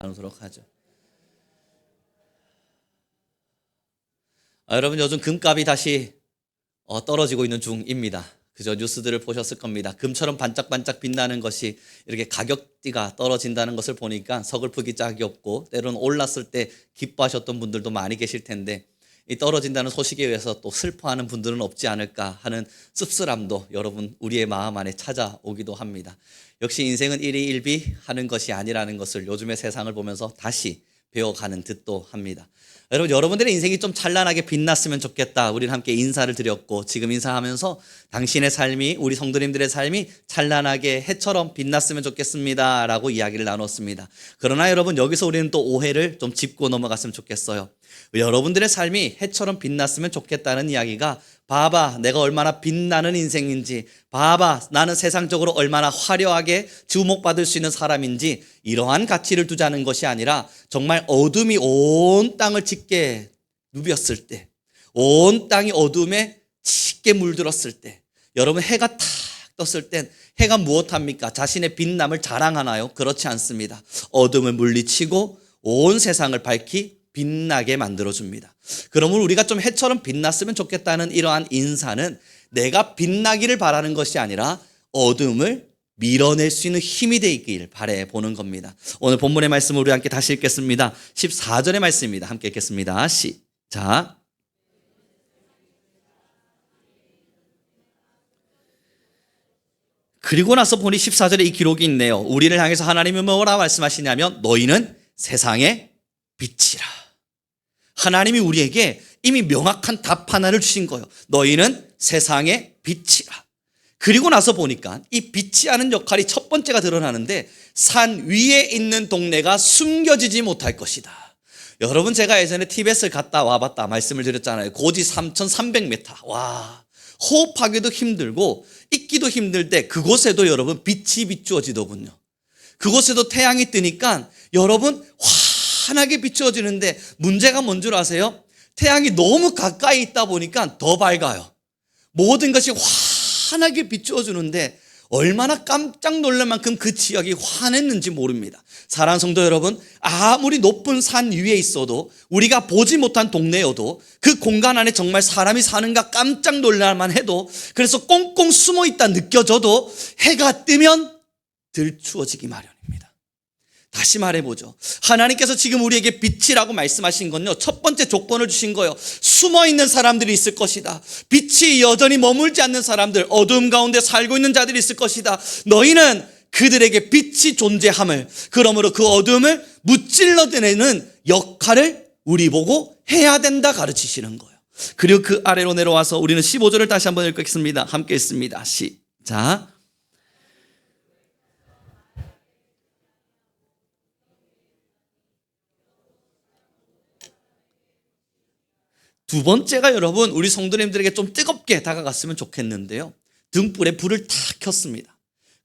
나누도록 하죠. 여러분, 요즘 금값이 다시 떨어지고 있는 중입니다. 그저 뉴스들을 보셨을 겁니다. 금처럼 반짝반짝 빛나는 것이 이렇게 가격대가 떨어진다는 것을 보니까 서글프기 짝이 없고, 때로는 올랐을 때 기뻐하셨던 분들도 많이 계실 텐데, 이 떨어진다는 소식에 의해서 또 슬퍼하는 분들은 없지 않을까 하는 씁쓸함도 여러분 우리의 마음 안에 찾아오기도 합니다. 역시 인생은 일희일비 하는 것이 아니라는 것을 요즘의 세상을 보면서 다시 배워가는 듯도 합니다. 여러분, 여러분들의 인생이 좀 찬란하게 빛났으면 좋겠다. 우리는 함께 인사를 드렸고, 지금 인사하면서 당신의 삶이, 우리 성도님들의 삶이 찬란하게 해처럼 빛났으면 좋겠습니다 라고 이야기를 나눴습니다. 그러나 여러분, 여기서 우리는 또 오해를 좀 짚고 넘어갔으면 좋겠어요. 여러분들의 삶이 해처럼 빛났으면 좋겠다는 이야기가, 봐봐 내가 얼마나 빛나는 인생인지, 봐봐 나는 세상적으로 얼마나 화려하게 주목받을 수 있는 사람인지, 이러한 가치를 두자는 것이 아니라 정말 어둠이 온 땅을 짙게 누볐을 때, 온 땅이 어둠에 짙게 물들었을 때, 여러분 해가 탁 떴을 땐 해가 무엇합니까? 자신의 빛남을 자랑하나요? 그렇지 않습니다. 어둠을 물리치고 온 세상을 밝히 빛나게 만들어줍니다. 그러므로 우리가 좀 해처럼 빛났으면 좋겠다는 이러한 인사는 내가 빛나기를 바라는 것이 아니라 어둠을 밀어낼 수 있는 힘이 되길 바라보는 겁니다. 오늘 본문의 말씀을 우리 함께 다시 읽겠습니다. 14절의 말씀입니다. 함께 읽겠습니다. 시작. 그리고 나서 보니 14절에 이 기록이 있네요. 우리를 향해서 하나님이 뭐라 말씀하시냐면, 너희는 세상의 빛이라. 하나님이 우리에게 이미 명확한 답 하나를 주신 거예요. 너희는 세상의 빛이라. 그리고 나서 보니까 이 빛이 하는 역할이 첫 번째가 드러나는데, 산 위에 있는 동네가 숨겨지지 못할 것이다. 여러분, 제가 예전에 티벳을 갔다 와봤다 말씀을 드렸잖아요. 고지 3,300m. 와, 호흡하기도 힘들고 있기도 힘들 때 그곳에도 여러분 빛이 비추어지더군요. 그곳에도 태양이 뜨니까 여러분 환하게 비추어지는데, 문제가 뭔 줄 아세요? 태양이 너무 가까이 있다 보니까 더 밝아요. 모든 것이 환하게 비추어주는데 얼마나 깜짝 놀랄 만큼 그 지역이 환했는지 모릅니다. 사랑하는 성도 여러분, 아무리 높은 산 위에 있어도, 우리가 보지 못한 동네여도, 그 공간 안에 정말 사람이 사는가 깜짝 놀랄만 해도, 그래서 꽁꽁 숨어 있다 느껴져도 해가 뜨면 들추어지기 마련입니다. 다시 말해보죠. 하나님께서 지금 우리에게 빛이라고 말씀하신 건요, 첫 번째 조건을 주신 거예요. 숨어있는 사람들이 있을 것이다. 빛이 여전히 머물지 않는 사람들, 어두움 가운데 살고 있는 자들이 있을 것이다. 너희는 그들에게 빛이 존재함을, 그러므로 그 어두움을 무찔러내는 역할을 우리 보고 해야 된다 가르치시는 거예요. 그리고 그 아래로 내려와서 우리는 15절을 다시 한번 읽겠습니다. 함께 읽습니다. 시작. 두 번째가 여러분, 우리 성도님들에게 좀 뜨겁게 다가갔으면 좋겠는데요, 등불에 불을 탁 켰습니다.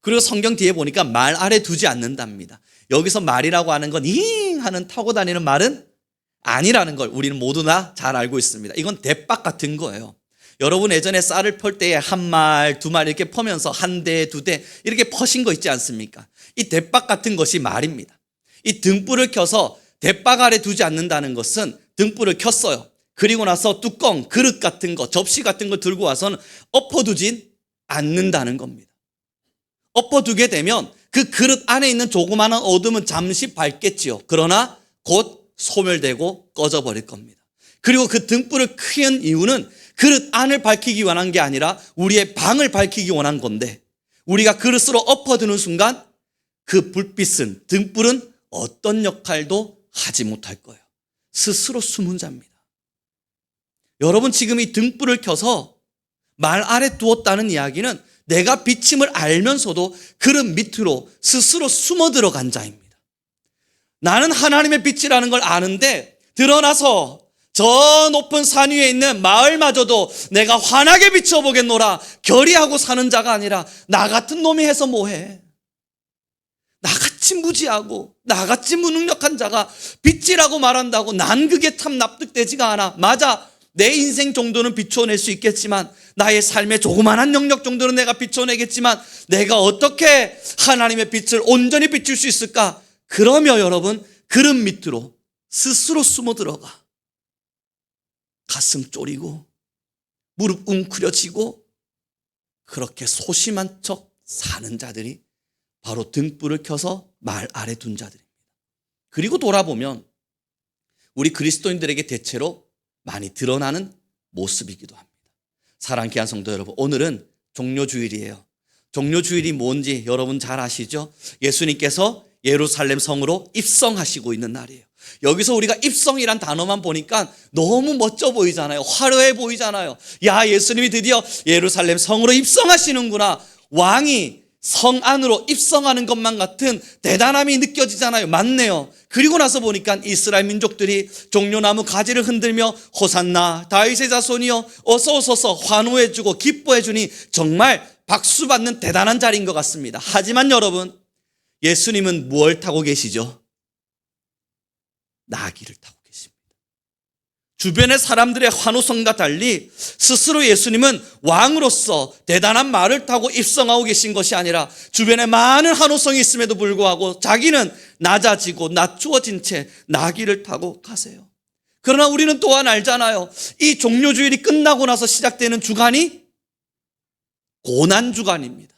그리고 성경 뒤에 보니까 말 아래 두지 않는답니다. 여기서 말이라고 하는 건 잉 하는 타고 다니는 말은 아니라는 걸 우리는 모두나 잘 알고 있습니다. 이건 대박 같은 거예요. 여러분, 예전에 쌀을 펄 때에 한 말, 두 말 이렇게 퍼면서 한 대, 두 대 이렇게 퍼신 거 있지 않습니까? 이 대박 같은 것이 말입니다. 이 등불을 켜서 대박 아래 두지 않는다는 것은, 등불을 켰어요. 그리고 나서 뚜껑, 그릇 같은 거, 접시 같은 거 들고 와서는 엎어두진 않는다는 겁니다. 엎어두게 되면 그 그릇 안에 있는 조그마한 어둠은 잠시 밝겠지요. 그러나 곧 소멸되고 꺼져버릴 겁니다. 그리고 그 등불을 켜는 이유는 그릇 안을 밝히기 원한 게 아니라 우리의 방을 밝히기 원한 건데, 우리가 그릇으로 엎어두는 순간 그 불빛은, 등불은 어떤 역할도 하지 못할 거예요. 스스로 숨은 자입니다. 여러분, 지금 이 등불을 켜서 말 아래 두었다는 이야기는 내가 비침을 알면서도 그릇 밑으로 스스로 숨어 들어간 자입니다. 나는 하나님의 빛이라는 걸 아는데 드러나서 저 높은 산 위에 있는 마을마저도 내가 환하게 비춰보겠노라 결의하고 사는 자가 아니라, 나 같은 놈이 해서 뭐해? 나같이 무지하고 나같이 무능력한 자가 빛이라고 말한다고 난 그게 참 납득되지가 않아. 맞아, 내 인생 정도는 비춰낼 수 있겠지만, 나의 삶의 조그만한 영역 정도는 내가 비춰내겠지만, 내가 어떻게 하나님의 빛을 온전히 비출 수 있을까? 그러며 여러분, 그릇 밑으로 스스로 숨어 들어가 가슴 졸이고 무릎 웅크려지고 그렇게 소심한 척 사는 자들이 바로 등불을 켜서 말 아래 둔 자들입니다. 그리고 돌아보면 우리 그리스도인들에게 대체로 많이 드러나는 모습이기도 합니다. 사랑하는 귀한 성도 여러분, 오늘은 종료주일이에요. 종료주일이 뭔지 여러분 잘 아시죠? 예수님께서 예루살렘 성으로 입성하시고 있는 날이에요. 여기서 우리가 입성이란 단어만 보니까 너무 멋져 보이잖아요. 화려해 보이잖아요. 야, 예수님이 드디어 예루살렘 성으로 입성하시는구나. 왕이 성 안으로 입성하는 것만 같은 대단함이 느껴지잖아요. 맞네요. 그리고 나서 보니까 이스라엘 민족들이 종려나무 가지를 흔들며 호산나 다윗의 자손이여 어서 오소서 환호해주고 기뻐해주니 정말 박수받는 대단한 자리인 것 같습니다. 하지만 여러분, 예수님은 무엇을 타고 계시죠? 나귀를 타고 계십니다. 주변의 사람들의 환호성과 달리 스스로 예수님은 왕으로서 대단한 말을 타고 입성하고 계신 것이 아니라 주변에 많은 환호성이 있음에도 불구하고 자기는 낮아지고 낮추어진 채 나귀를 타고 가세요. 그러나 우리는 또한 알잖아요. 이 종료주일이 끝나고 나서 시작되는 주간이 고난주간입니다.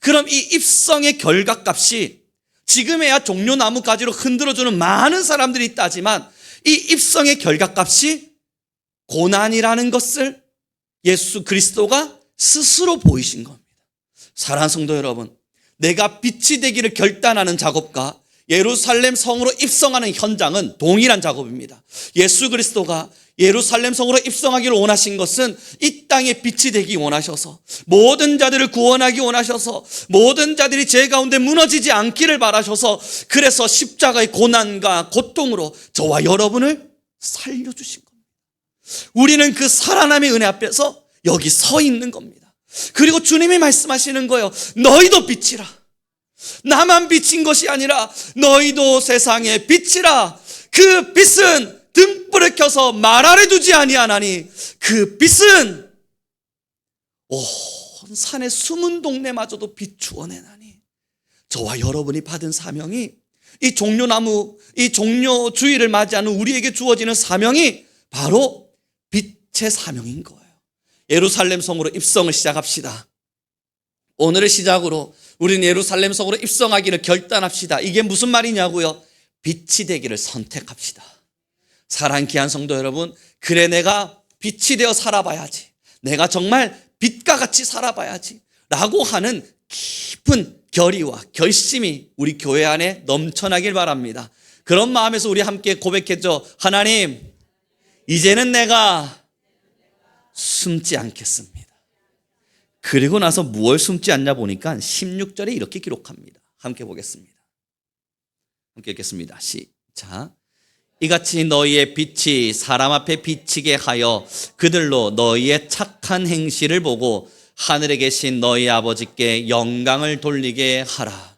그럼 이 입성의 결과값이 지금에야 종려나무가지로 흔들어주는 많은 사람들이 있다지만 이 입성의 결과값이 고난이라는 것을 예수 그리스도가 스스로 보이신 겁니다. 사랑하는 성도 여러분, 내가 빛이 되기를 결단하는 작업과 예루살렘 성으로 입성하는 현장은 동일한 작업입니다. 예수 그리스도가 예루살렘 성으로 입성하기를 원하신 것은 이 땅에 빛이 되기 원하셔서 모든 자들을 구원하기 원하셔서 모든 자들이 죄 가운데 무너지지 않기를 바라셔서 그래서 십자가의 고난과 고통으로 저와 여러분을 살려주신 겁니다. 우리는 그 살아남의 은혜 앞에서 여기 서 있는 겁니다. 그리고 주님이 말씀하시는 거예요. 너희도 빛이라. 나만 빛인 것이 아니라 너희도 세상의 빛이라. 그 빛은 등불을 켜서 말 아래 두지 아니하나니 그 빛은 온 산의 숨은 동네마저도 비추어내나니. 저와 여러분이 받은 사명이 이 종려나무, 이 종료주일을 맞이하는 우리에게 주어지는 사명이 바로 빛의 사명인 거예요. 예루살렘 성으로 입성을 시작합시다. 오늘을 시작으로 우리는 예루살렘 성으로 입성하기를 결단합시다. 이게 무슨 말이냐고요? 빛이 되기를 선택합시다. 사랑하는 귀한 성도 여러분, 그래 내가 빛이 되어 살아봐야지, 내가 정말 빛과 같이 살아봐야지 라고 하는 깊은 결의와 결심이 우리 교회 안에 넘쳐나길 바랍니다. 그런 마음에서 우리 함께 고백했죠. 하나님, 이제는 내가 숨지 않겠습니다. 그리고 나서 무엇 숨지 않냐 보니까 16절에 이렇게 기록합니다. 함께 보겠습니다. 함께 읽겠습니다. 시작. 이같이 너희의 빛이 사람 앞에 비치게 하여 그들로 너희의 착한 행실을 보고 하늘에 계신 너희 아버지께 영광을 돌리게 하라.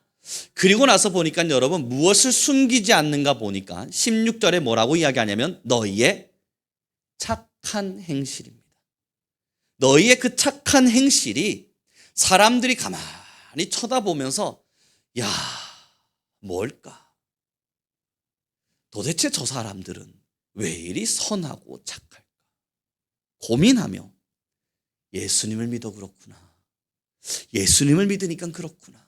그리고 나서 보니까 여러분, 무엇을 숨기지 않는가 보니까 16절에 뭐라고 이야기하냐면 너희의 착한 행실입니다. 너희의 그 착한 행실이 사람들이 가만히 쳐다보면서 야, 뭘까? 도대체 저 사람들은 왜 이리 선하고 착할까? 고민하며 예수님을 믿어 그렇구나. 예수님을 믿으니까 그렇구나.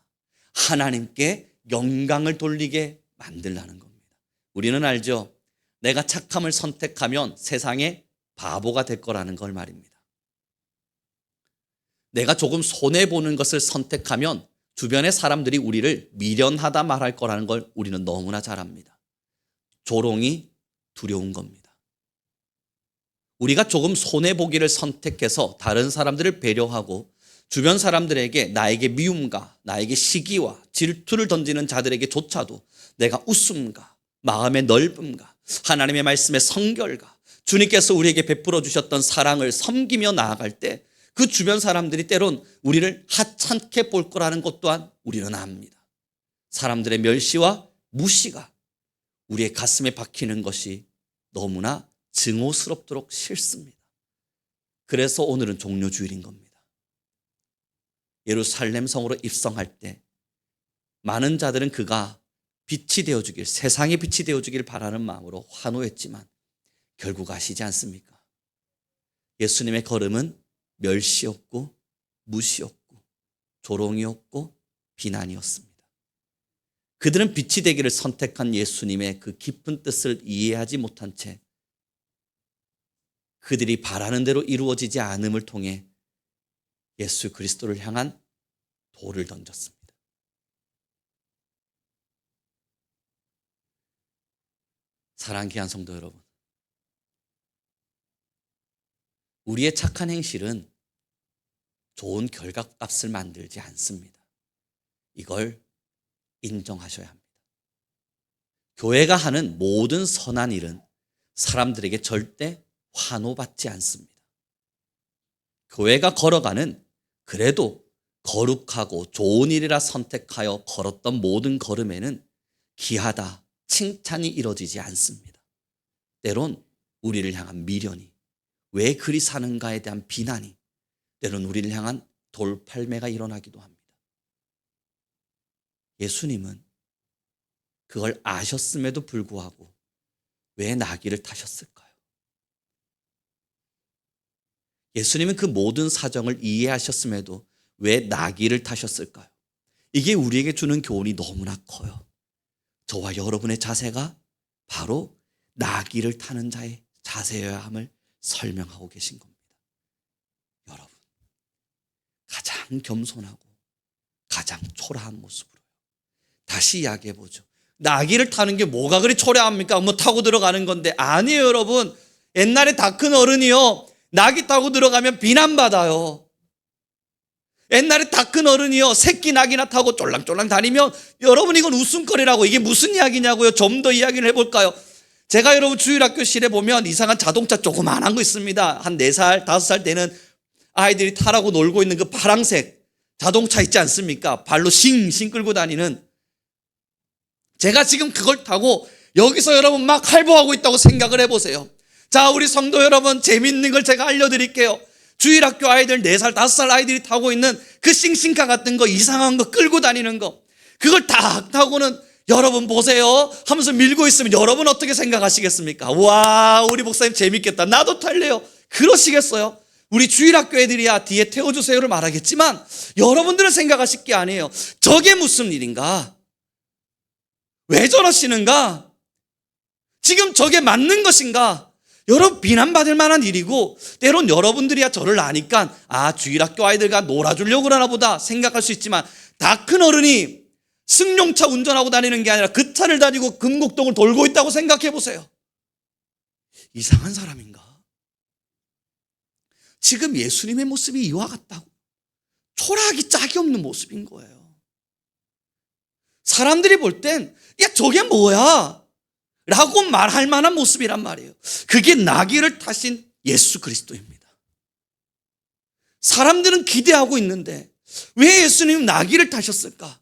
하나님께 영광을 돌리게 만들라는 겁니다. 우리는 알죠? 내가 착함을 선택하면 세상에 바보가 될 거라는 걸 말입니다. 내가 조금 손해보는 것을 선택하면 주변의 사람들이 우리를 미련하다 말할 거라는 걸 우리는 너무나 잘 압니다. 조롱이 두려운 겁니다. 우리가 조금 손해보기를 선택해서 다른 사람들을 배려하고 주변 사람들에게 나에게 미움과 나에게 시기와 질투를 던지는 자들에게조차도 내가 웃음과 마음의 넓음과 하나님의 말씀의 성결과 주님께서 우리에게 베풀어 주셨던 사랑을 섬기며 나아갈 때 그 주변 사람들이 때론 우리를 하찮게 볼 거라는 것 또한 우리는 압니다. 사람들의 멸시와 무시가 우리의 가슴에 박히는 것이 너무나 증오스럽도록 싫습니다. 그래서 오늘은 종료주일인 겁니다. 예루살렘 성으로 입성할 때 많은 자들은 그가 빛이 되어주길, 세상의 빛이 되어주길 바라는 마음으로 환호했지만 결국 아시지 않습니까? 예수님의 걸음은 멸시였고 무시였고 조롱이었고 비난이었습니다. 그들은 빛이 되기를 선택한 예수님의 그 깊은 뜻을 이해하지 못한 채 그들이 바라는 대로 이루어지지 않음을 통해 예수 그리스도를 향한 돌을 던졌습니다. 사랑하는 귀한 성도 여러분, 우리의 착한 행실은 좋은 결과값을 만들지 않습니다. 이걸 인정하셔야 합니다. 교회가 하는 모든 선한 일은 사람들에게 절대 환호받지 않습니다. 교회가 걸어가는 그래도 거룩하고 좋은 일이라 선택하여 걸었던 모든 걸음에는 귀하다, 칭찬이 이루어지지 않습니다. 때론 우리를 향한 미련이, 왜 그리 사는가에 대한 비난이, 때론 우리를 향한 돌팔매가 일어나기도 합니다. 예수님은 그걸 아셨음에도 불구하고 왜 나귀를 타셨을까요? 예수님은 그 모든 사정을 이해하셨음에도 왜 나귀를 타셨을까요? 이게 우리에게 주는 교훈이 너무나 커요. 저와 여러분의 자세가 바로 나귀를 타는 자의 자세여야 함을 설명하고 계신 겁니다. 여러분, 가장 겸손하고 가장 초라한 모습으로 다시 이야기해보죠. 나귀를 타는 게 뭐가 그리 초라합니까? 뭐 타고 들어가는 건데. 아니에요, 여러분. 옛날에 다 큰 어른이요, 나귀 타고 들어가면 비난받아요. 옛날에 다 큰 어른이요, 새끼 나귀나 타고 쫄랑쫄랑 다니면 여러분 이건 웃음거리라고. 이게 무슨 이야기냐고요? 좀 더 이야기를 해볼까요? 제가 여러분 주일학교실에 보면 이상한 자동차 조그만한 거 있습니다. 한 4살, 5살 되는 아이들이 타라고 놀고 있는 그 파란색 자동차 있지 않습니까? 발로 싱싱 끌고 다니는. 제가 지금 그걸 타고 여기서 여러분 막 활보하고 있다고 생각을 해보세요. 자, 우리 성도 여러분, 재밌는 걸 제가 알려드릴게요. 주일학교 아이들, 4살, 5살 아이들이 타고 있는 그 싱싱카 같은 거, 이상한 거 끌고 다니는 거, 그걸 딱 타고는 여러분 보세요 하면서 밀고 있으면 여러분 어떻게 생각하시겠습니까? 와, 우리 목사님 재밌겠다, 나도 탈래요, 그러시겠어요? 우리 주일학교 애들이야 뒤에 태워주세요를 말하겠지만 여러분들은 생각하실 게 아니에요. 저게 무슨 일인가? 왜 저러시는가? 지금 저게 맞는 것인가? 여러분, 비난받을 만한 일이고, 때론 여러분들이야 저를 아니까 주일학교 아이들과 놀아주려고 그러나 보다 생각할 수 있지만, 다 큰 어른이 승용차 운전하고 다니는 게 아니라 그 차를 다니고 금곡동을 돌고 있다고 생각해 보세요. 이상한 사람인가? 지금 예수님의 모습이 이와 같다고 초라하기 짝이 없는 모습인 거예요. 사람들이 볼 땐 야, 저게 뭐야? 라고 말할 만한 모습이란 말이에요. 그게 나귀를 타신 예수 그리스도입니다. 사람들은 기대하고 있는데 왜 예수님은 나귀를 타셨을까?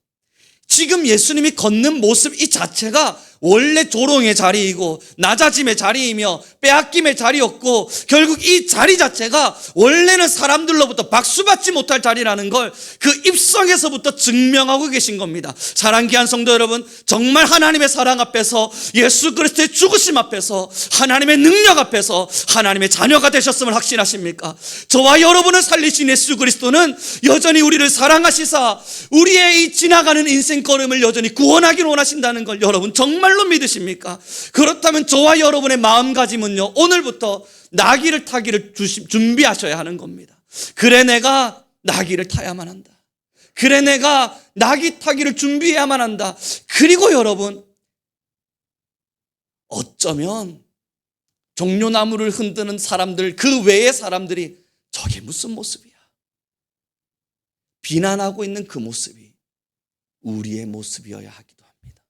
지금 예수님이 걷는 모습 이 자체가 원래 조롱의 자리이고 낮아짐의 자리이며 빼앗김의 자리였고, 결국 이 자리 자체가 원래는 사람들로부터 박수받지 못할 자리라는 걸 그 입성에서부터 증명하고 계신 겁니다. 사랑하는 귀한 성도 여러분, 정말 하나님의 사랑 앞에서, 예수 그리스도의 죽으심 앞에서, 하나님의 능력 앞에서 하나님의 자녀가 되셨음을 확신하십니까? 저와 여러분을 살리신 예수 그리스도는 여전히 우리를 사랑하시사 우리의 이 지나가는 인생 걸음을 여전히 구원하기를 원하신다는 걸 여러분 정말로 믿으십니까? 그렇다면 저와 여러분의 마음가짐은요, 오늘부터 나귀를 타기를 준비하셔야 하는 겁니다. 그래, 내가 나귀를 타야만 한다. 그래, 내가 나귀 타기를 준비해야만 한다. 그리고 여러분, 어쩌면 종려나무를 흔드는 사람들, 그 외의 사람들이 저게 무슨 모습이야? 비난하고 있는 그 모습이 우리의 모습이어야 하기도 합니다.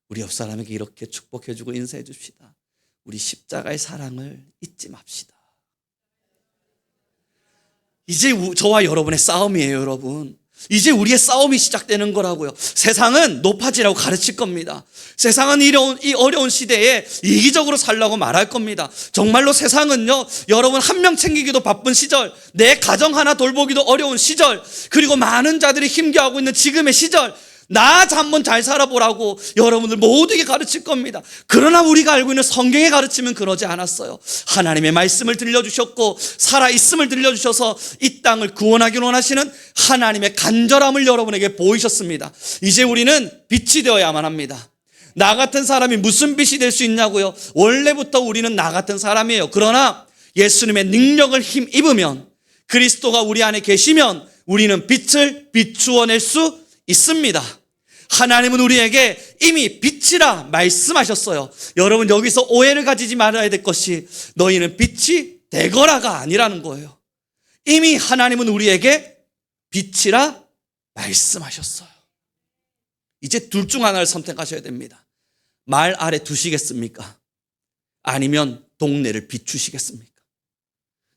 우리 옆 사람에게 이렇게 축복해주고 인사해 줍시다. 우리 십자가의 사랑을 잊지 맙시다. 이제 저와 여러분의 싸움이에요, 여러분. 이제 우리의 싸움이 시작되는 거라고요. 세상은 높아지라고 가르칠 겁니다. 세상은 이 어려운 시대에 이기적으로 살라고 말할 겁니다. 정말로 세상은요, 여러분 한 명 챙기기도 바쁜 시절, 내 가정 하나 돌보기도 어려운 시절, 그리고 많은 자들이 힘겨워하고 있는 지금의 시절, 나 한번 잘 살아보라고 여러분들 모두에게 가르칠 겁니다. 그러나 우리가 알고 있는 성경의 가르침은 그러지 않았어요. 하나님의 말씀을 들려주셨고 살아있음을 들려주셔서 이 땅을 구원하기 원하시는 하나님의 간절함을 여러분에게 보이셨습니다. 이제 우리는 빛이 되어야만 합니다. 나 같은 사람이 무슨 빛이 될 수 있냐고요? 원래부터 우리는 나 같은 사람이에요. 그러나 예수님의 능력을 힘입으면, 그리스도가 우리 안에 계시면 우리는 빛을 비추어낼 수 있습니다. 하나님은 우리에게 이미 빛이라 말씀하셨어요. 여러분, 여기서 오해를 가지지 말아야 될 것이 너희는 빛이 되거라가 아니라는 거예요. 이미 하나님은 우리에게 빛이라 말씀하셨어요. 이제 둘 중 하나를 선택하셔야 됩니다. 말 아래 두시겠습니까? 아니면 동네를 비추시겠습니까?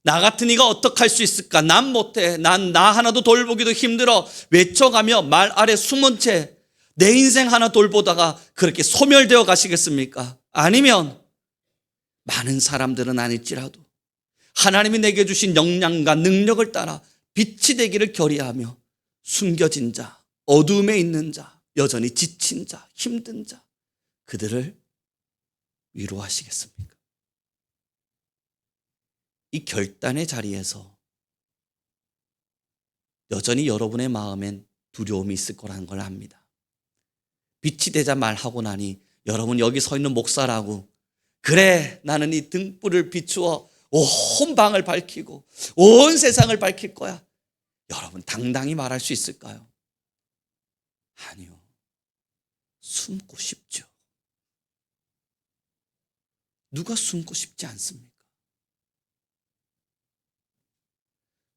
나 같은 이가 어떻게 할 수 있을까? 난 못해. 난 나 하나도 돌보기도 힘들어. 외쳐가며 말 아래 숨은 채 내 인생 하나 돌보다가 그렇게 소멸되어 가시겠습니까? 아니면 많은 사람들은 아닐지라도 하나님이 내게 주신 역량과 능력을 따라 빛이 되기를 결의하며 숨겨진 자, 어두움에 있는 자, 여전히 지친 자, 힘든 자, 그들을 위로하시겠습니까? 이 결단의 자리에서 여전히 여러분의 마음엔 두려움이 있을 거라는 걸 압니다. 빛이 되자 말하고 나니 여러분, 여기 서 있는 목사라고 그래 나는 이 등불을 비추어 온 방을 밝히고 온 세상을 밝힐 거야, 여러분 당당히 말할 수 있을까요? 아니요. 숨고 싶죠. 누가 숨고 싶지 않습니까?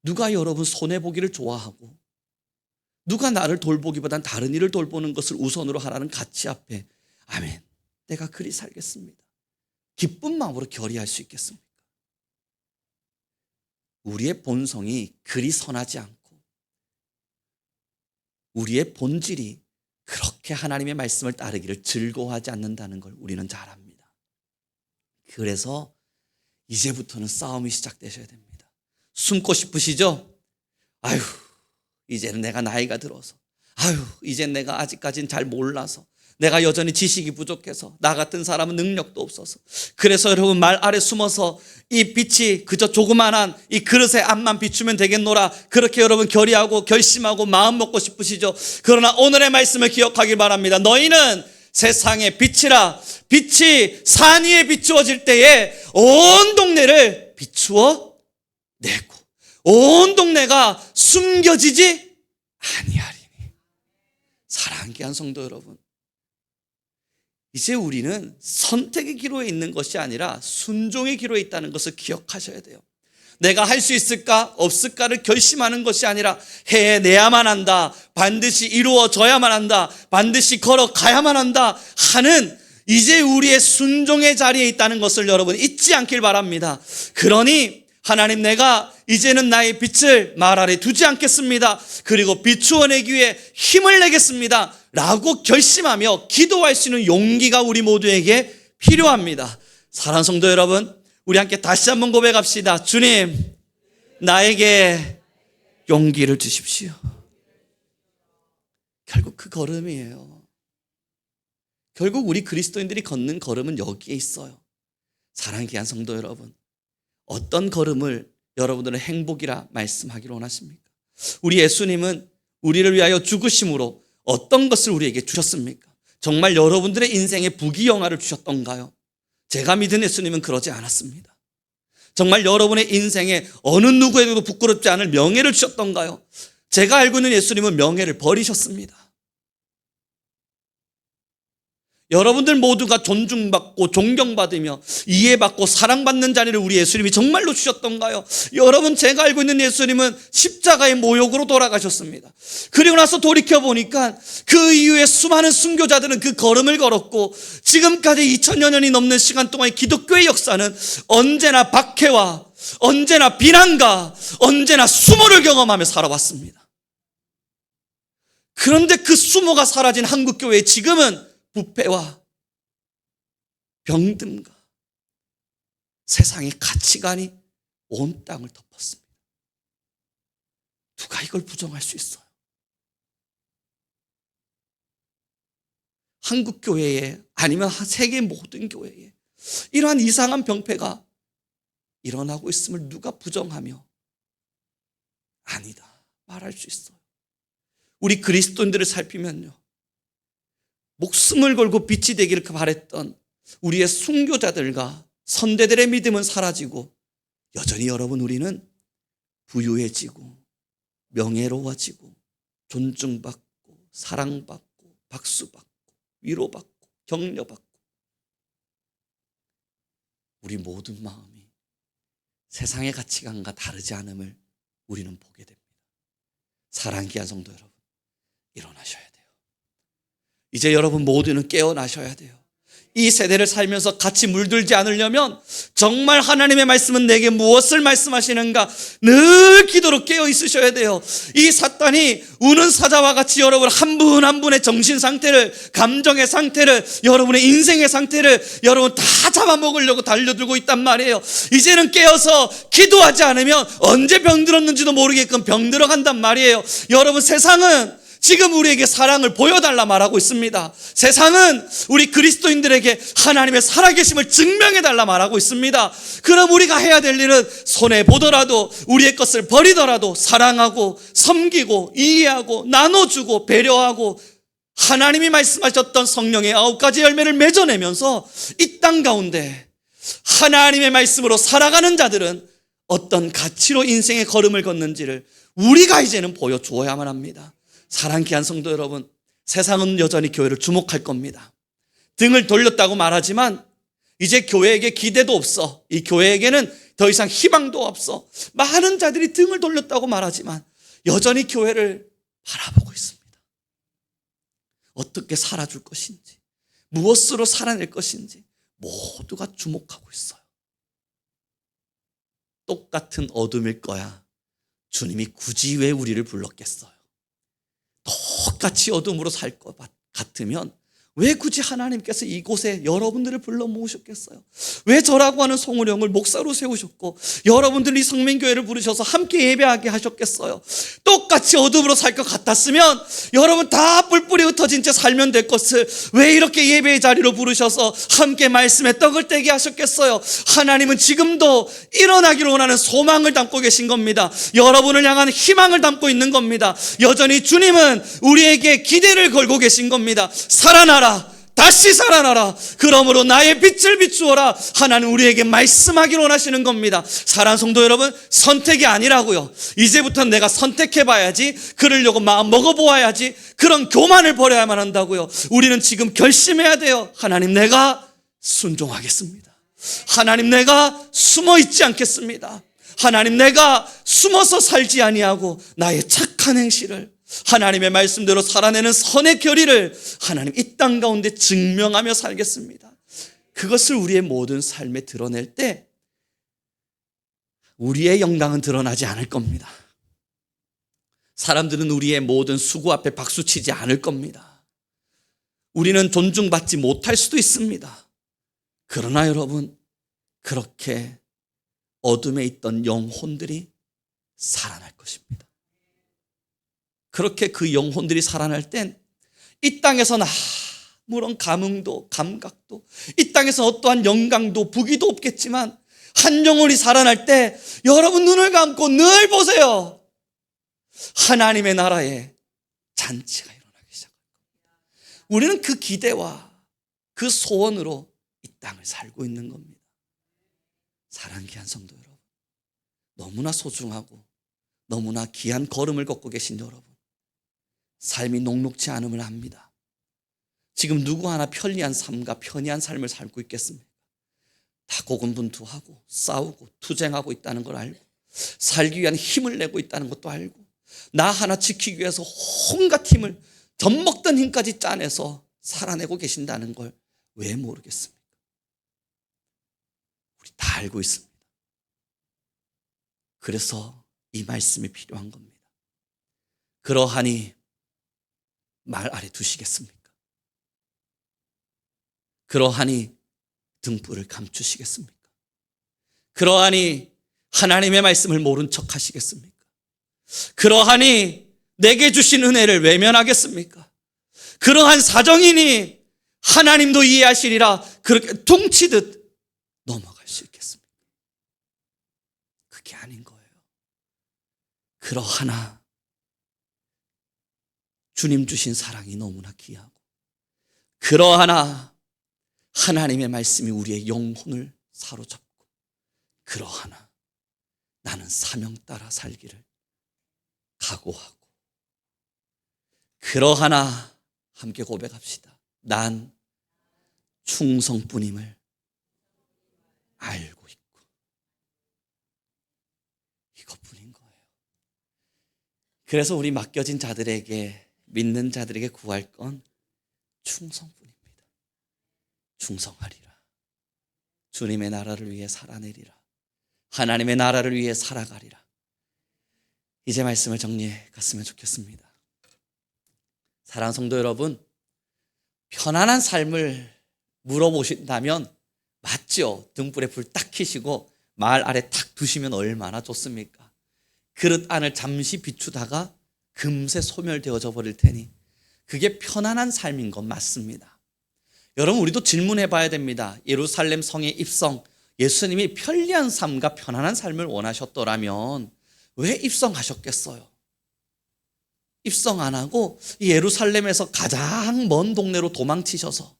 누가 여러분 손해보기를 좋아하고 누가 나를 돌보기보단 다른 일을 돌보는 것을 우선으로 하라는 가치 앞에 아멘, 내가 그리 살겠습니다, 기쁜 마음으로 결의할 수 있겠습니까? 우리의 본성이 그리 선하지 않고 우리의 본질이 그렇게 하나님의 말씀을 따르기를 즐거워하지 않는다는 걸 우리는 잘 압니다. 그래서 이제부터는 싸움이 시작되셔야 됩니다. 숨고 싶으시죠? 아유, 이제는 내가 나이가 들어서, 아유, 이젠 내가 아직까지는 잘 몰라서, 내가 여전히 지식이 부족해서, 나 같은 사람은 능력도 없어서, 그래서 여러분 말 아래 숨어서 이 빛이 그저 조그만한 이 그릇의 앞만 비추면 되겠노라, 그렇게 여러분 결의하고 결심하고 마음 먹고 싶으시죠? 그러나 오늘의 말씀을 기억하길 바랍니다. 너희는 세상의 빛이라. 빛이 산 위에 비추어질 때에 온 동네를 비추어 내고 온 동네가 숨겨지지 아니하리니. 사랑하는 귀한 성도 여러분, 이제 우리는 선택의 기로에 있는 것이 아니라 순종의 기로에 있다는 것을 기억하셔야 돼요. 내가 할 수 있을까 없을까를 결심하는 것이 아니라 해내야만 한다, 반드시 이루어져야만 한다, 반드시 걸어가야만 한다 하는 이제 우리의 순종의 자리에 있다는 것을 여러분 잊지 않길 바랍니다. 그러니 하나님, 내가 이제는 나의 빛을 말 아래 두지 않겠습니다, 그리고 비추어내기 위해 힘을 내겠습니다 라고 결심하며 기도할 수 있는 용기가 우리 모두에게 필요합니다. 사랑하는 성도 여러분, 우리 함께 다시 한번 고백합시다. 주님, 나에게 용기를 주십시오. 결국 그 걸음이에요. 결국 우리 그리스도인들이 걷는 걸음은 여기에 있어요. 사랑하는 귀한 성도 여러분, 어떤 걸음을 여러분들은 행복이라 말씀하기를 원하십니까? 우리 예수님은 우리를 위하여 죽으심으로 어떤 것을 우리에게 주셨습니까? 정말 여러분들의 인생에 부귀영화를 주셨던가요? 제가 믿은 예수님은 그러지 않았습니다. 정말 여러분의 인생에 어느 누구에게도 부끄럽지 않을 명예를 주셨던가요? 제가 알고 있는 예수님은 명예를 버리셨습니다. 여러분들 모두가 존중받고 존경받으며 이해받고 사랑받는 자리를 우리 예수님이 정말로 주셨던가요? 여러분, 제가 알고 있는 예수님은 십자가의 모욕으로 돌아가셨습니다. 그리고 나서 돌이켜보니까 그 이후에 수많은 순교자들은 그 걸음을 걸었고, 지금까지 2000여 년이 넘는 시간 동안의 기독교의 역사는 언제나 박해와 언제나 비난과 언제나 수모를 경험하며 살아왔습니다. 그런데 그 수모가 사라진 한국교회의 지금은 부패와 병듦과 세상의 가치관이 온 땅을 덮었습니다. 누가 이걸 부정할 수 있어요? 한국 교회에 아니면 세계 모든 교회에 이러한 이상한 병폐가 일어나고 있음을 누가 부정하며 아니다 말할 수 있어요. 우리 그리스도인들을 살피면요, 목숨을 걸고 빛이 되기를 바랬던 우리의 순교자들과 선대들의 믿음은 사라지고 여전히 여러분 우리는 부유해지고 명예로워지고 존중받고 사랑받고 박수받고 위로받고 격려받고 우리 모든 마음이 세상의 가치관과 다르지 않음을 우리는 보게 됩니다. 사랑하는 귀한 성도 여러분, 일어나셔야 돼요. 이제 여러분 모두는 깨어나셔야 돼요. 이 세대를 살면서 같이 물들지 않으려면 정말 하나님의 말씀은 내게 무엇을 말씀하시는가 늘 기도로 깨어 있으셔야 돼요. 이 사탄이 우는 사자와 같이 여러분 한 분 한 분의 정신 상태를, 감정의 상태를, 여러분의 인생의 상태를 여러분 다 잡아먹으려고 달려들고 있단 말이에요. 이제는 깨어서 기도하지 않으면 언제 병들었는지도 모르게끔 병들어간단 말이에요. 여러분, 세상은 지금 우리에게 사랑을 보여달라 말하고 있습니다. 세상은 우리 그리스도인들에게 하나님의 살아계심을 증명해달라 말하고 있습니다. 그럼 우리가 해야 될 일은 손해보더라도 우리의 것을 버리더라도 사랑하고 섬기고 이해하고 나눠주고 배려하고 하나님이 말씀하셨던 성령의 9가지 열매를 맺어내면서 이 땅 가운데 하나님의 말씀으로 살아가는 자들은 어떤 가치로 인생의 걸음을 걷는지를 우리가 이제는 보여주어야만 합니다. 사랑하는 귀한 성도 여러분, 세상은 여전히 교회를 주목할 겁니다. 등을 돌렸다고 말하지만 이제 교회에게 기대도 없어. 이 교회에게는 더 이상 희망도 없어. 많은 자들이 등을 돌렸다고 말하지만 여전히 교회를 바라보고 있습니다. 어떻게 살아줄 것인지, 무엇으로 살아낼 것인지 모두가 주목하고 있어요. 똑같은 어둠일 거야. 주님이 굳이 왜 우리를 불렀겠어요? 똑같이 어둠으로 살 것 같으면 왜 굳이 하나님께서 이곳에 여러분들을 불러 모으셨겠어요? 왜 저라고 하는 송우령을 목사로 세우셨고 여러분들이 성민교회를 부르셔서 함께 예배하게 하셨겠어요? 똑같이 어둠으로 살 것 같았으면 여러분 다 뿔뿔이 흩어진 채 살면 될 것을 왜 이렇게 예배의 자리로 부르셔서 함께 말씀에 떡을 떼게 하셨겠어요? 하나님은 지금도 일어나기를 원하는 소망을 담고 계신 겁니다. 여러분을 향한 희망을 담고 있는 겁니다. 여전히 주님은 우리에게 기대를 걸고 계신 겁니다. 살아나라, 다시 살아나라, 그러므로 나의 빛을 비추어라. 하나님 우리에게 말씀하기를 원하시는 겁니다. 사랑하는 성도 여러분, 선택이 아니라고요. 이제부터 내가 선택해봐야지, 그러려고 마음 먹어보아야지, 그런 교만을 버려야만 한다고요. 우리는 지금 결심해야 돼요. 하나님, 내가 순종하겠습니다. 하나님, 내가 숨어있지 않겠습니다. 하나님, 내가 숨어서 살지 아니하고 나의 착한 행실을, 하나님의 말씀대로 살아내는 선의 결의를 하나님 이 땅 가운데 증명하며 살겠습니다. 그것을 우리의 모든 삶에 드러낼 때 우리의 영광은 드러나지 않을 겁니다. 사람들은 우리의 모든 수고 앞에 박수치지 않을 겁니다. 우리는 존중받지 못할 수도 있습니다. 그러나 여러분, 그렇게 어둠에 있던 영혼들이 살아날 것입니다. 그렇게 그 영혼들이 살아날 땐 이 땅에서는 아무런 감흥도 감각도, 이 땅에서 어떠한 영광도 부귀도 없겠지만 한 영혼이 살아날 때 여러분 눈을 감고 늘 보세요. 하나님의 나라에 잔치가 일어나기 시작합니다. 우리는 그 기대와 그 소원으로 이 땅을 살고 있는 겁니다. 사랑하는 귀한 성도 여러분, 너무나 소중하고 너무나 귀한 걸음을 걷고 계신 여러분, 삶이 녹록지 않음을 압니다. 지금 누구 하나 편리한 삶과 편리한 삶을 살고 있겠습니까? 다 고군분투하고 싸우고 투쟁하고 있다는 걸 알고, 살기 위한 힘을 내고 있다는 것도 알고, 나 하나 지키기 위해서 온갖 힘을, 젖먹던 힘까지 짜내서 살아내고 계신다는 걸 왜 모르겠습니까? 우리 다 알고 있습니다. 그래서 이 말씀이 필요한 겁니다. 그러하니 말 아래 두시겠습니까? 그러하니 등불을 감추시겠습니까? 그러하니 하나님의 말씀을 모른 척 하시겠습니까? 그러하니 내게 주신 은혜를 외면하겠습니까? 그러한 사정이니 하나님도 이해하시리라 그렇게 퉁치듯 넘어갈 수 있겠습니까? 그게 아닌 거예요. 그러하나 주님 주신 사랑이 너무나 귀하고, 그러하나 하나님의 말씀이 우리의 영혼을 사로잡고, 그러하나 나는 사명 따라 살기를 각오하고, 그러하나 함께 고백합시다. 난 충성뿐임을 알고 있고. 이것뿐인 거예요. 그래서 우리 맡겨진 자들에게, 믿는 자들에게 구할 건 충성뿐입니다. 충성하리라. 주님의 나라를 위해 살아내리라. 하나님의 나라를 위해 살아가리라. 이제 말씀을 정리해 갔으면 좋겠습니다. 사랑하는 성도 여러분, 편안한 삶을 물어보신다면 맞죠? 등불에 불 딱 켜시고 말 아래 탁 두시면 얼마나 좋습니까? 그릇 안을 잠시 비추다가 금세 소멸되어져 버릴 테니 그게 편안한 삶인 건 맞습니다. 여러분, 우리도 질문해 봐야 됩니다. 예루살렘 성의 입성, 예수님이 편리한 삶과 편안한 삶을 원하셨더라면 왜 입성하셨겠어요? 입성 안 하고 예루살렘에서 가장 먼 동네로 도망치셔서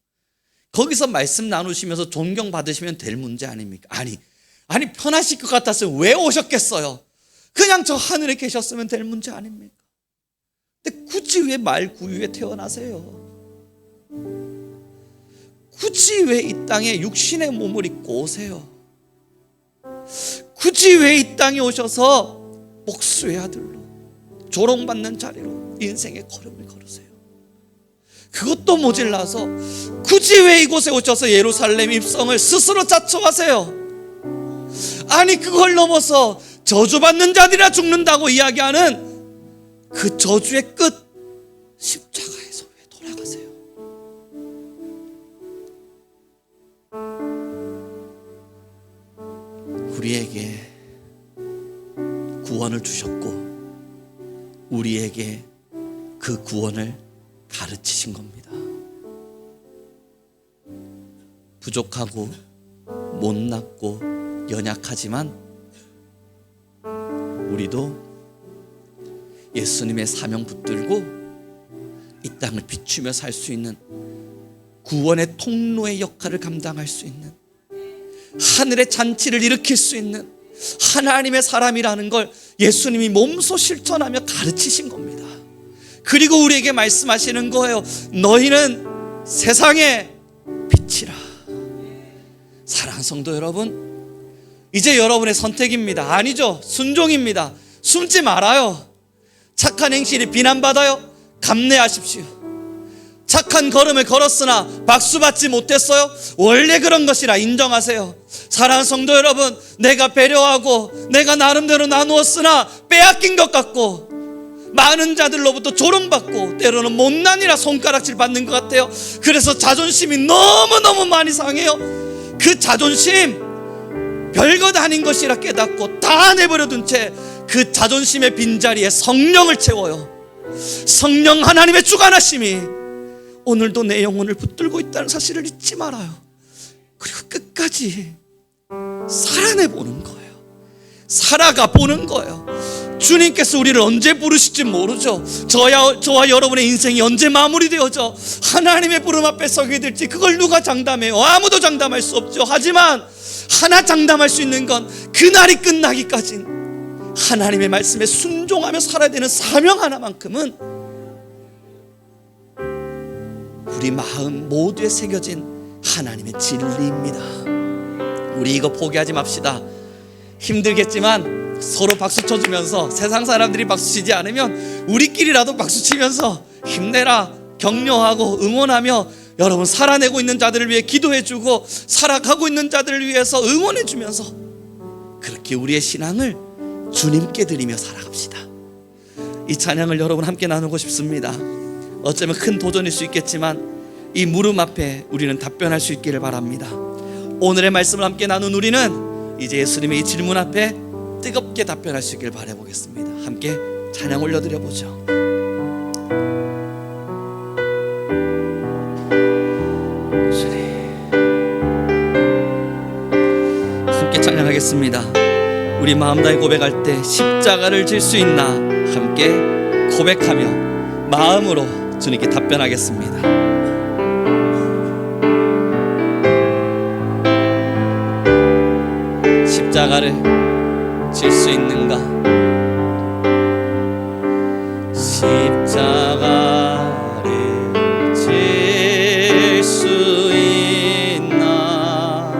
거기서 말씀 나누시면서 존경받으시면 될 문제 아닙니까? 아니 편하실 것 같았어요. 왜 오셨겠어요? 그냥 저 하늘에 계셨으면 될 문제 아닙니까? 근데 굳이 왜 말구유에 태어나세요? 굳이 왜 이 땅에 육신의 몸을 입고 오세요? 굳이 왜 이 땅에 오셔서 목수의 아들로 조롱받는 자리로 인생의 걸음을 걸으세요? 그것도 모질라서 굳이 왜 이곳에 오셔서 예루살렘 입성을 스스로 자초하세요? 아니, 그걸 넘어서 저주받는 자들이라 죽는다고 이야기하는 그 저주의 끝 십자가에서 왜 돌아가세요? 우리에게 구원을 주셨고 우리에게 그 구원을 가르치신 겁니다. 부족하고 못났고 연약하지만 우리도 예수님의 사명 붙들고 이 땅을 비추며 살 수 있는 구원의 통로의 역할을 감당할 수 있는, 하늘의 잔치를 일으킬 수 있는 하나님의 사람이라는 걸 예수님이 몸소 실천하며 가르치신 겁니다. 그리고 우리에게 말씀하시는 거예요. 너희는 세상의 빛이라. 사랑하는 성도 여러분, 이제 여러분의 선택입니다. 아니죠, 순종입니다. 숨지 말아요. 착한 행실이 비난받아요? 감내하십시오. 착한 걸음을 걸었으나 박수받지 못했어요? 원래 그런 것이라 인정하세요. 사랑하는 성도 여러분, 내가 배려하고 내가 나름대로 나누었으나 빼앗긴 것 같고 많은 자들로부터 조롱받고 때로는 못난이라 손가락질 받는 것 같아요. 그래서 자존심이 너무너무 많이 상해요. 그 자존심 별것 아닌 것이라 깨닫고 다 내버려둔 채 그 자존심의 빈자리에 성령을 채워요. 성령 하나님의 주관하심이 오늘도 내 영혼을 붙들고 있다는 사실을 잊지 말아요. 그리고 끝까지 살아내보는 거예요. 살아가 보는 거예요. 주님께서 우리를 언제 부르실지 모르죠. 저와 여러분의 인생이 언제 마무리되어져 하나님의 부름 앞에 서게 될지 그걸 누가 장담해요? 아무도 장담할 수 없죠. 하지만 하나 장담할 수 있는 건 그날이 끝나기까지 하나님의 말씀에 순종하며 살아야 되는 사명 하나만큼은 우리 마음 모두에 새겨진 하나님의 진리입니다. 우리 이거 포기하지 맙시다. 힘들겠지만 서로 박수 쳐주면서, 세상 사람들이 박수 치지 않으면 우리끼리라도 박수 치면서 힘내라, 격려하고 응원하며 여러분 살아내고 있는 자들을 위해 기도해주고 살아가고 있는 자들을 위해서 응원해주면서 그렇게 우리의 신앙을 주님께 드리며 살아갑시다. 이 찬양을 여러분 함께 나누고 싶습니다. 어쩌면 큰 도전일 수 있겠지만 이 물음 앞에 우리는 답변할 수 있기를 바랍니다. 오늘의 말씀을 함께 나눈 우리는 이제 예수님의 이 질문 앞에 뜨겁게 답변할 수 있기를 바라보겠습니다. 함께 찬양 올려드려보죠. 찬양하겠습니다. 우리 마음 다해 고백할 때 십자가를 질 수 있나 함께 고백하며 마음으로 주님께 답변하겠습니다. 십자가를 질 수 있는가? 십자가를 질 수 있나?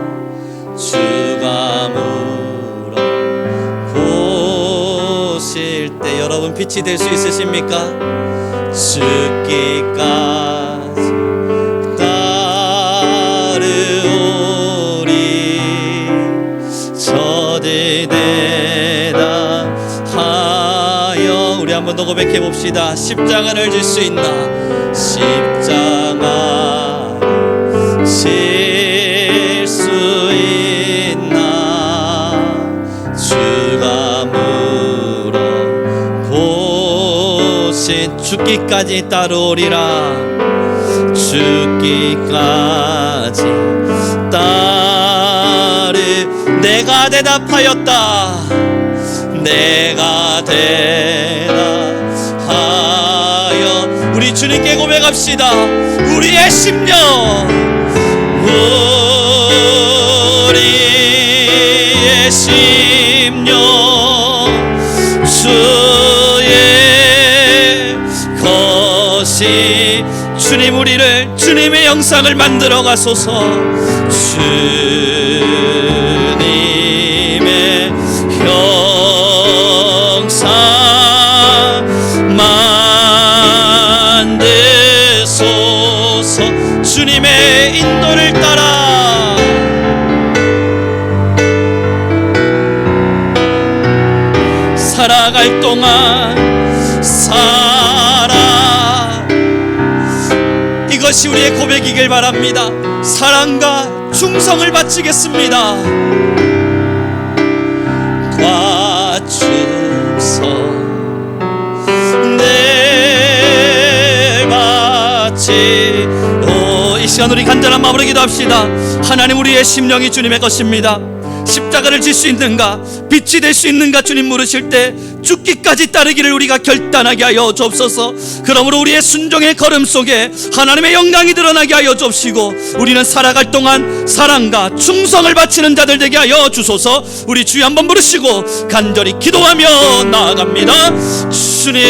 주가 물어보실 때 여러분 빛이 될 수 있으십니까? 죽기까지 따르오리. 저들 대답하여 우리 한 번 더 고백해 봅시다. 십자가를 질 수 있나? 십자가를 질 수 있나? 주가 물어보신 죽기까지 따르오리라. 죽기까지 내가 대답하였다. 내가 대답하여 우리 주님께 고백합시다. 우리의 심령, 우리의 심령 주의 것이 주님 우리를 주님의 형상을 만들어 가소서. 주님의 형상 만드소서. 주님의 인도를 따라 살아갈 동안 이것이 우리의 고백이길 바랍니다. 사랑과 충성을 바치겠습니다. 과충성 내 바치오. 이 시간 우리 간절한 마음으로 기도합시다. 하나님, 우리의 심령이 주님의 것입니다. 십자가를 질 수 있는가? 빛이 될 수 있는가? 주님 물으실 때 죽기까지 따르기를 우리가 결단하게 하여 주옵소서. 그러므로 우리의 순종의 걸음 속에 하나님의 영광이 드러나게 하여 주옵시고, 우리는 살아갈 동안 사랑과 충성을 바치는 자들 되게 하여 주소서. 우리 주여 한번 부르시고 간절히 기도하며 나아갑니다. 주님